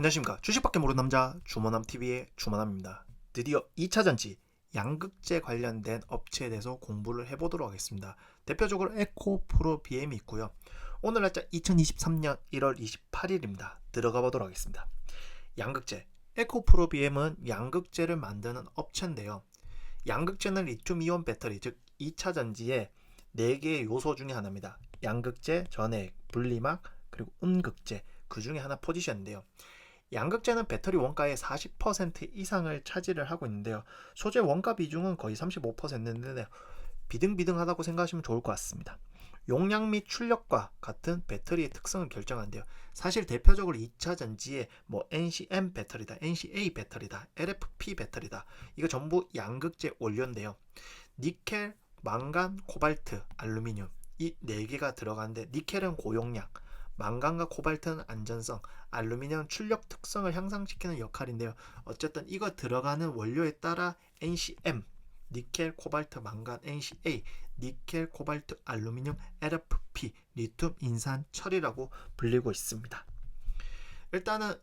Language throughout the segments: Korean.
안녕하십니까. 주식밖에 모르는 남자 주머남TV의 주머남입니다. 드디어 2차 전지 양극재 관련된 업체에 대해서 공부를 해보도록 하겠습니다. 대표적으로 에코프로 BM이 있고요. 오늘 날짜 2023년 1월 28일입니다. 들어가 보도록 하겠습니다. 양극재 에코프로 BM은 양극재를 만드는 업체인데요. 양극재는 리튬이온 배터리, 즉 2차 전지의 4개의 요소 중에 하나입니다. 양극재, 전해액, 분리막, 그리고 음극재, 그 중에 하나 포지션인데요. 양극재는 배터리 원가의 40% 이상을 차지를 하고 있는데요. 소재 원가 비중은 거의 35%인데 비등비등하다고 생각하시면 좋을 것 같습니다. 용량 및 출력과 같은 배터리의 특성을 결정하는데요. 사실 대표적으로 2차 전지에 NCM 배터리다, NCA 배터리다, LFP 배터리다, 이거 전부 양극재 원료인데요. 니켈, 망간, 코발트, 알루미늄 이 4개가 들어가는데, 니켈은 고용량, 망간과 코발트는 안전성, 알루미늄은 출력 특성을 향상시키는 역할인데요. 어쨌든 이거 들어가는 원료에 따라 NCM, 니켈, 코발트, 망간, NCA, 니켈, 코발트, 알루미늄, LFP, 리튬, 인산, 철이라고 불리고 있습니다. 일단은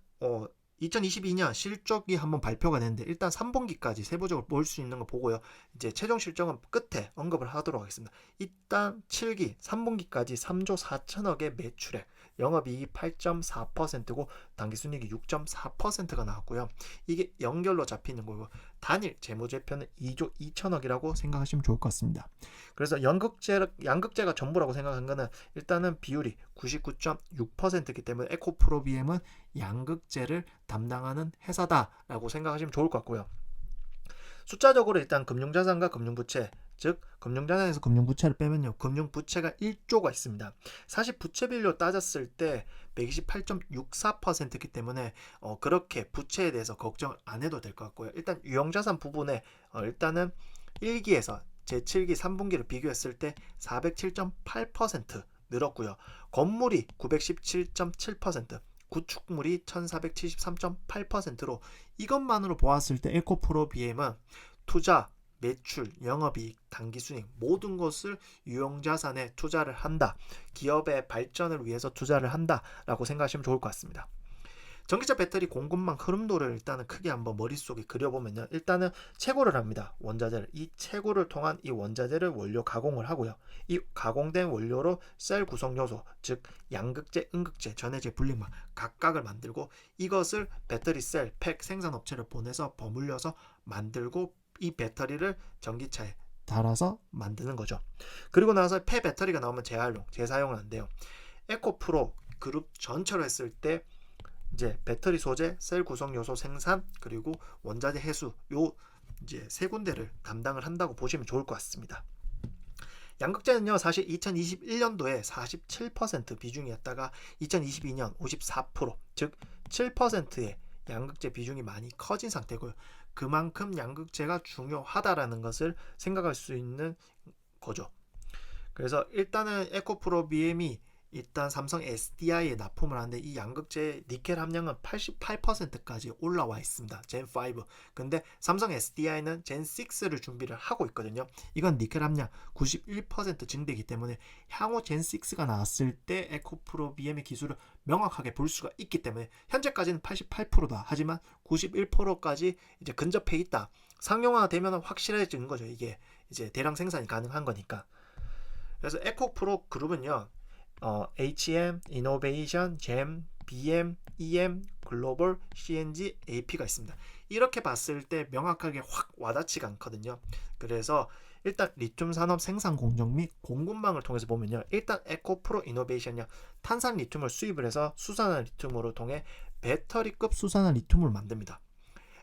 2022년 실적이 한번 발표가 됐는데, 일단 3분기까지 세부적으로 볼 수 있는 거 보고요. 이제 최종 실적은 끝에 언급을 하도록 하겠습니다. 일단 7기 3분기까지 3조 4천억의 매출액, 영업이익이 8.4%고 당기순이익이 6.4%가 나왔고요. 이게 연결로 잡히는 거고, 단일 재무제표는 2조 2천억이라고 생각하시면 좋을 것 같습니다. 그래서 양극재가 전부라고 생각한 거는 일단은 비율이 99.6%이기 때문에 에코프로 BM은 양극재를 담당하는 회사다라고 생각하시면 좋을 것 같고요. 숫자적으로 일단 금융자산과 금융부채, 즉 금융자산에서 금융부채를 빼면요, 금융부채가 1조가 있습니다. 사실 부채 비율로 따졌을 때 128.64%이기 때문에 그렇게 부채에 대해서 걱정 안 해도 될 것 같고요. 일단 유형자산 부분에 일단은 1기에서 제7기 3분기를 비교했을 때 407.8% 늘었고요. 건물이 917.7%, 구축물이 1473.8%로 이것만으로 보았을 때 에코프로 BM은 투자, 매출, 영업이익, 당기순이익 모든 것을 유형자산에 투자를 한다, 기업의 발전을 위해서 투자를 한다라고 생각하시면 좋을 것 같습니다. 전기차 배터리 공급망 흐름도를 일단은 크게 한번 머릿속에 그려보면요, 일단은 채굴을 합니다. 원자재를, 이 채굴을 통한 이 원자재를 원료 가공을 하고요. 이 가공된 원료로 셀 구성 요소, 즉 양극재, 음극재, 전해재, 분리막 각각을 만들고, 이것을 배터리 셀 팩 생산업체를 보내서 버물려서 만들고, 이 배터리를 전기차에 달아서 만드는 거죠. 그리고 나서 폐배터리가 나오면 재활용, 재사용을 한대요. 에코프로 그룹 전체로 했을 때 이제 배터리 소재, 셀 구성 요소 생산, 그리고 원자재 해수, 요 이제 세 군데를 담당을 한다고 보시면 좋을 것 같습니다. 양극재는요, 사실 2021년도에 47% 비중이었다가 2022년 54%, 즉 7%의 양극재 비중이 많이 커진 상태고요. 그만큼 양극재가 중요하다라는 것을 생각할 수 있는 거죠. 그래서 일단은 에코프로 BM이 일단 삼성 SDI에 납품을 하는데, 이 양극재 니켈 함량은 88%까지 올라와 있습니다. 젠5. 근데 삼성 SDI는 젠6를 준비를 하고 있거든요. 이건 니켈 함량 91% 증대이기 때문에 향후 젠6가 나왔을 때 에코프로 BM의 기술을 명확하게 볼 수가 있기 때문에, 현재까지는 88%다. 하지만 91%까지 이제 근접해 있다. 상용화 되면 확실해지는 거죠. 이게 이제 대량 생산이 가능한 거니까. 그래서 에코프로 그룹은요, HM, 이노베이션, 잼, BM, EM, 글로벌, CNG, AP가 있습니다. 이렇게 봤을 때 명확하게 확 와닿지가 않거든요. 그래서 일단 리튬 산업 생산 공정 및 공급망을 통해서 보면요, 일단 에코프로 이노베이션이요, 탄산 리튬을 수입을 해서 수산화 리튬으로 통해 배터리급 수산화 리튬을 만듭니다.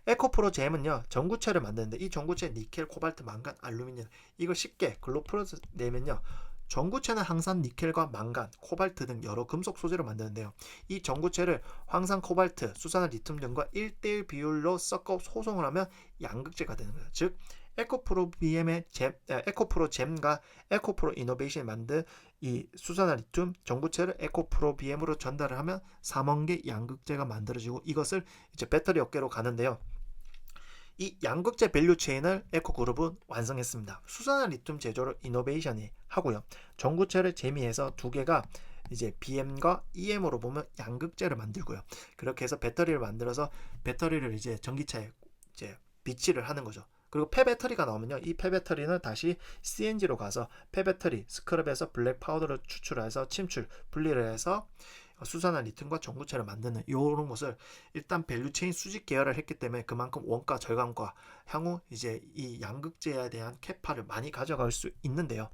에코프로 잼은요, 전구체를 만드는데, 이 전구체 니켈, 코발트, 망간, 알루미늄, 이걸 쉽게 글로프로 내면요, 전구체는 항상 니켈과 망간, 코발트 등 여러 금속 소재로 만드는데요. 이 전구체를 황산, 코발트, 수산화 리튬 등과 1대1 비율로 섞어 소송을 하면 양극재가 되는 거예요. 즉 에코프로 BM의 에코프로 잼과 에코프로 이노베이션이 만든 이 수산화 리튬 전구체를 에코프로 BM으로 전달을 하면 3원계 양극재가 만들어지고, 이것을 이제 배터리 업계로 가는데요. 이 양극재 밸류 체인을 에코그룹은 완성했습니다. 수산화 리튬 제조를 이노베이션이 하고요. 전구체를 재미해서 두 개가 이제 BM과 EM으로 보면 양극재를 만들고요. 그렇게 해서 배터리를 만들어서 배터리를 이제 전기차에 이제 비치를 하는 거죠. 그리고 폐배터리가 나오면요, 이 폐배터리는 다시 CNG로 가서 폐배터리 스크럽에서 블랙 파우더를 추출해서 침출 분리를 해서 수산화 리튬과 전구체를 만드는 이런 것을 일단 밸류체인 수직 계열을 했기 때문에 그만큼 원가 절감과 향후 이제 이 양극재에 대한 캐파를 많이 가져갈 수 있는데요.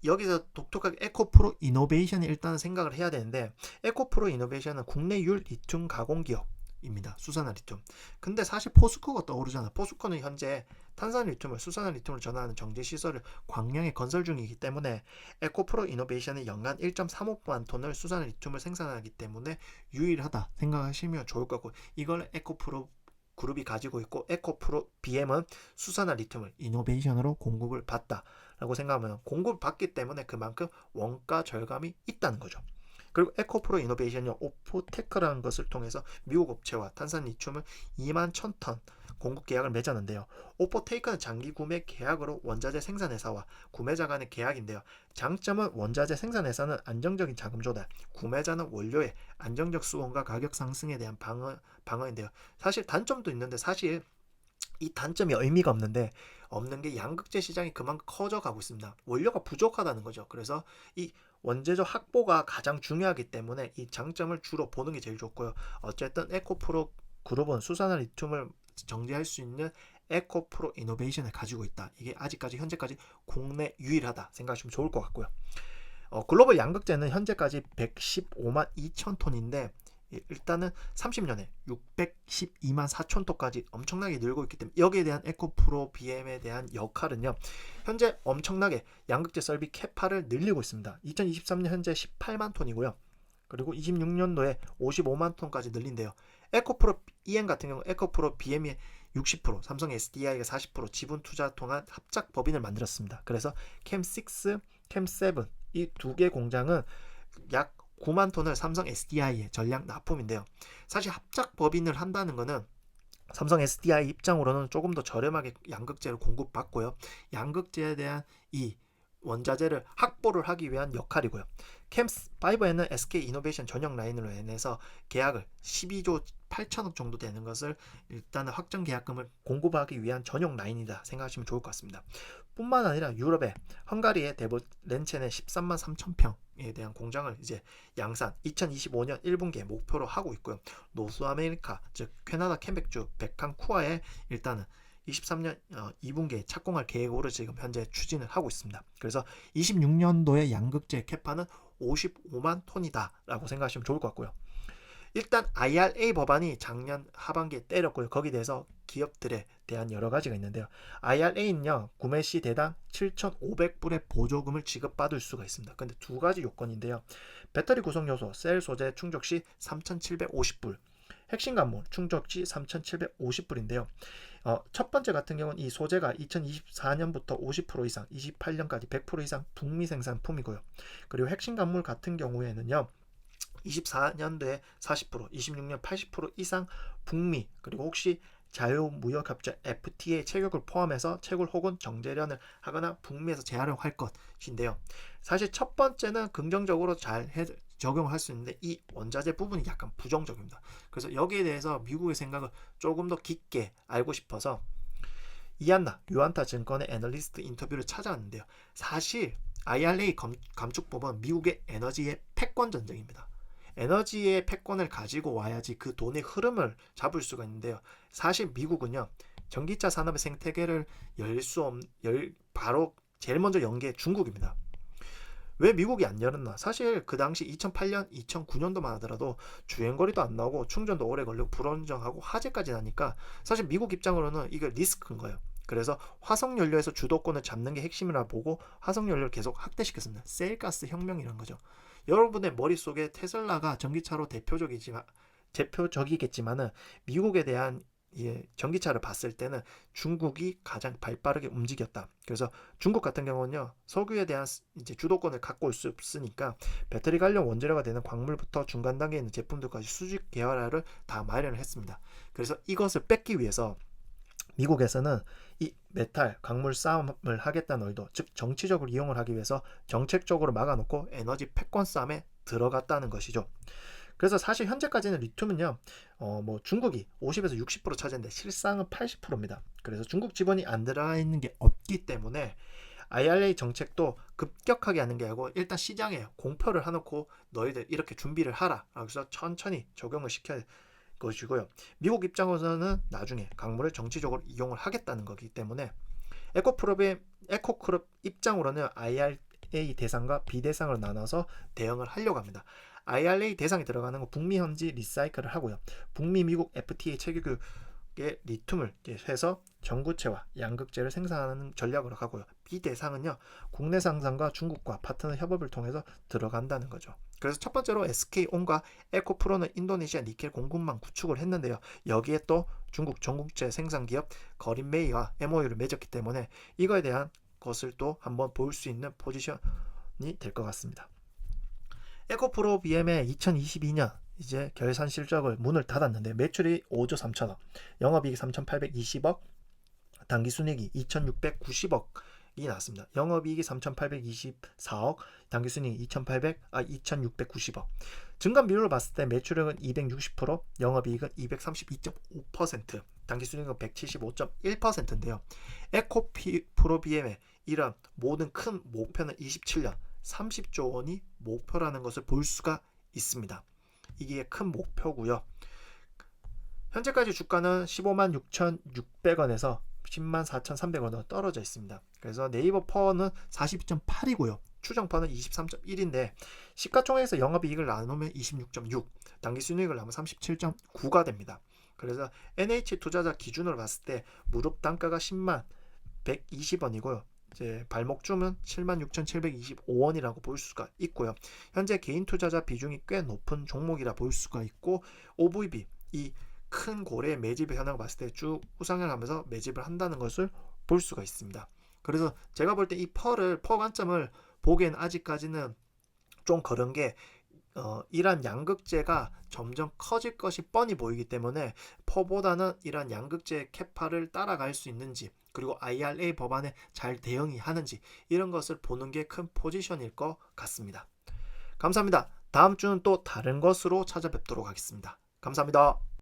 여기서 독특하게 에코프로 이노베이션이 일단 생각을 해야 되는데, 에코프로 이노베이션은 국내 유일 리튬 가공 기업입니다. 수산화 리튬. 근데 사실 포스코가 떠오르잖아. 포스코는 현재 탄산 리튬을 수산화 리튬으로 전환하는 정제 시설을 광양에 건설 중이기 때문에 에코프로 이노베이션이 연간 1.35만 톤을 수산화 리튬을 생산하기 때문에 유일하다 생각하시면 좋을 것 같고, 이걸 에코프로 그룹이 가지고 있고, 에코프로 BM은 수산화 리튬을 이노베이션으로 공급을 받다라고 생각하면, 공급을 받기 때문에 그만큼 원가 절감이 있다는 거죠. 그리고 에코프로 이노베이션이 오프테크라는 것을 통해서 미국 업체와 탄산 리튬을 2만 1,000톤 공급 계약을 맺었는데요. 오포테이크는 장기 구매 계약으로 원자재 생산 회사와 구매자 간의 계약인데요. 장점은 원자재 생산 회사는 안정적인 자금 조달, 구매자는 원료의 안정적 수원과 가격 상승에 대한 방어인데요. 사실 단점도 있는데, 사실 이 단점이 의미가 없는 게 양극재 시장이 그만큼 커져가고 있습니다. 원료가 부족하다는 거죠. 그래서 이 원재료 확보가 가장 중요하기 때문에 이 장점을 주로 보는 게 제일 좋고요. 어쨌든 에코프로 그룹은 수산화 리튬을 정제할 수 있는 에코프로 이노베이션을 가지고 있다. 이게 아직까지 현재까지 국내 유일하다 생각하시면 좋을 것 같고요. 글로벌 양극재는 현재까지 115만 2천 톤인데, 일단은 30년에 612만 4천 톤까지 엄청나게 늘고 있기 때문에 여기에 대한 에코프로 BM에 대한 역할은요, 현재 엄청나게 양극재 설비 캐파를 늘리고 있습니다. 2023년 현재 18만 톤이고요. 그리고 26년도에 55만 톤까지 늘린대요. 에코프로 EM 같은 경우 에코프로 BM이 60%, 삼성 SDI가 40% 지분 투자 통한 합작 법인을 만들었습니다. 그래서 캠6, 캠7 이 두 개 공장은 약 9만 톤을 삼성 SDI에 전량 납품인데요. 사실 합작 법인을 한다는 것은 삼성 SDI 입장으로는 조금 더 저렴하게 양극재를 공급받고요. 양극재에 대한 이 원자재를 확보를 하기 위한 역할이고요. 캠5에는 SK 이노베이션 전용 라인으로 인해서 계약을 12조 8천억 정도 되는 것을 일단은 확정 계약금을 공급하기 위한 전용 라인이다 생각하시면 좋을 것 같습니다. 뿐만 아니라 유럽의 헝가리의 데볼렌첸의 13만 3천 평에 대한 공장을 이제 양산 2025년 1분기에 목표로 하고 있고요. 노스 아메리카 즉 캐나다 캠백주 베칸쿠아에 일단은 23년 2분기에 착공할 계획으로 지금 현재 추진을 하고 있습니다. 그래서 26년도에 양극재 캐파는 55만 톤이다 라고 생각하시면 좋을 것 같고요. 일단 IRA 법안이 작년 하반기에 때렸고요. 거기에 대해서 기업들에 대한 여러 가지가 있는데요. IRA는요, 구매 시 대당 7,500불의 보조금을 지급받을 수가 있습니다. 근데 두 가지 요건인데요. 배터리 구성 요소, 셀 소재 충족 시 3,750불, 핵심 관물 충족 시 3,750불인데요. 첫 번째 같은 경우는 이 소재가 2024년부터 50% 이상, 28년까지 100% 이상 북미 생산품이고요. 그리고 핵심 관물 같은 경우에는요, 24년도에 40%, 26년 80% 이상 북미, 그리고 혹시 자유무역협정 FTA 체결을 포함해서 채굴 혹은 정제련을 하거나 북미에서 재활용할 것인데요. 사실 첫 번째는 긍정적으로 잘 적용할 수 있는데, 이 원자재 부분이 약간 부정적입니다. 그래서 여기에 대해서 미국의 생각을 조금 더 깊게 알고 싶어서 이안나 유안타 증권의 애널리스트 인터뷰를 찾아왔는데요. 사실 IRA 감축법은 미국의 에너지의 패권 전쟁입니다. 에너지의 패권을 가지고 와야지 그 돈의 흐름을 잡을 수가 있는데요. 사실 미국은요, 전기차 산업의 생태계를 바로 제일 먼저 연 게 중국입니다. 왜 미국이 안 열었나? 사실 그 당시 2008년, 2009년도만 하더라도 주행거리도 안 나오고 충전도 오래 걸리고 불안정하고 화재까지 나니까 사실 미국 입장으로는 이게 리스크인 거예요. 그래서 화석연료에서 주도권을 잡는 게 핵심이라 보고 화석연료를 계속 확대시켰습니다. 셀가스 혁명이라는 거죠. 여러분의 머릿속에 테슬라가 전기차로 대표적이겠지만은 미국에 대한 전기차를 봤을 때는 중국이 가장 발빠르게 움직였다. 그래서 중국 같은 경우는요, 석유에 대한 이제 주도권을 갖고 올 수 없으니까 배터리 관련 원재료가 되는 광물부터 중간 단계에 있는 제품들까지 수직 계열화를 다 마련을 했습니다. 그래서 이것을 뺏기 위해서 미국에서는 이 메탈, 광물 싸움을 하겠다는 의도, 즉 정치적으로 이용을 하기 위해서 정책적으로 막아놓고 에너지 패권 싸움에 들어갔다는 것이죠. 그래서 사실 현재까지는 리튬은요, 뭐 중국이 50에서 60% 차지했는데 실상은 80%입니다. 그래서 중국 지분이 안 들어가 있는 게 없기 때문에 IRA 정책도 급격하게 하는 게 아니고 일단 시장에 공표를 해놓고 너희들 이렇게 준비를 하라. 그래서 천천히 적용을 시켜야 것이고요. 미국 입장에서는 나중에 광물을 정치적으로 이용을 하겠다는 거기 때문에 에코크롭 입장으로는 IRA 대상과 비대상으로 나눠서 대응을 하려고 합니다. IRA 대상에 들어가는 건 북미 현지 리사이클을 하고요. 북미 미국 FTA 체결국의 리튬을 해서 전구체와 양극재를 생산하는 전략으로 가고요. 비대상은요, 국내 상상과 중국과 파트너 협업을 통해서 들어간다는 거죠. 그래서 첫 번째로 SK온과 에코프로는 인도네시아 니켈 공급망 구축을 했는데요. 여기에 또 중국 전국제 생산기업 거린메이와 MOU를 맺었기 때문에 이거에 대한 것을 또 한번 볼 수 있는 포지션이 될 것 같습니다. 에코프로 BM의 2022년 이제 결산 실적을 문을 닫았는데 매출이 5조 3천억, 영업이익 3,820억, 당기순이익이 2,690억이 나왔습니다. 영업이익이 3,824억, 당기순이익이 2,690억. 증감 비율로 봤을 때 매출액은 260%, 영업이익은 232.5%, 당기순이익은 175.1%인데요. 에코프로 BM의 이런 모든 큰 목표는 27년 30조 원이 목표라는 것을 볼 수가 있습니다. 이게 큰 목표고요. 현재까지 주가는 15만 6,600원에서 10만 4,300원으로 떨어져 있습니다. 그래서 네이버 퍼는 42.8이고요. 추정퍼는 23.1인데 시가총액에서 영업이익을 나누면 26.6, 당기순이익을 나누면 37.9가 됩니다. 그래서 NH 투자자 기준으로 봤을 때 무릎 단가가 10만 120원이고요. 이제 발목주는 76,725원이라고 볼 수가 있고요. 현재 개인 투자자 비중이 꽤 높은 종목이라 볼 수가 있고 OVB 이 큰 고래 매집 현황을 봤을 때 쭉 우상향을 하면서 매집을 한다는 것을 볼 수가 있습니다. 그래서 제가 볼 때 이 퍼 관점을 보기에는 아직까지는 좀 그런 게 이러한 양극재가 점점 커질 것이 뻔히 보이기 때문에 퍼보다는 이러한 양극재 캐파를 따라갈 수 있는지 그리고 IRA 법안에 잘 대응이 하는지 이런 것을 보는 게 큰 포지션일 것 같습니다. 감사합니다. 다음 주는 또 다른 것으로 찾아뵙도록 하겠습니다. 감사합니다.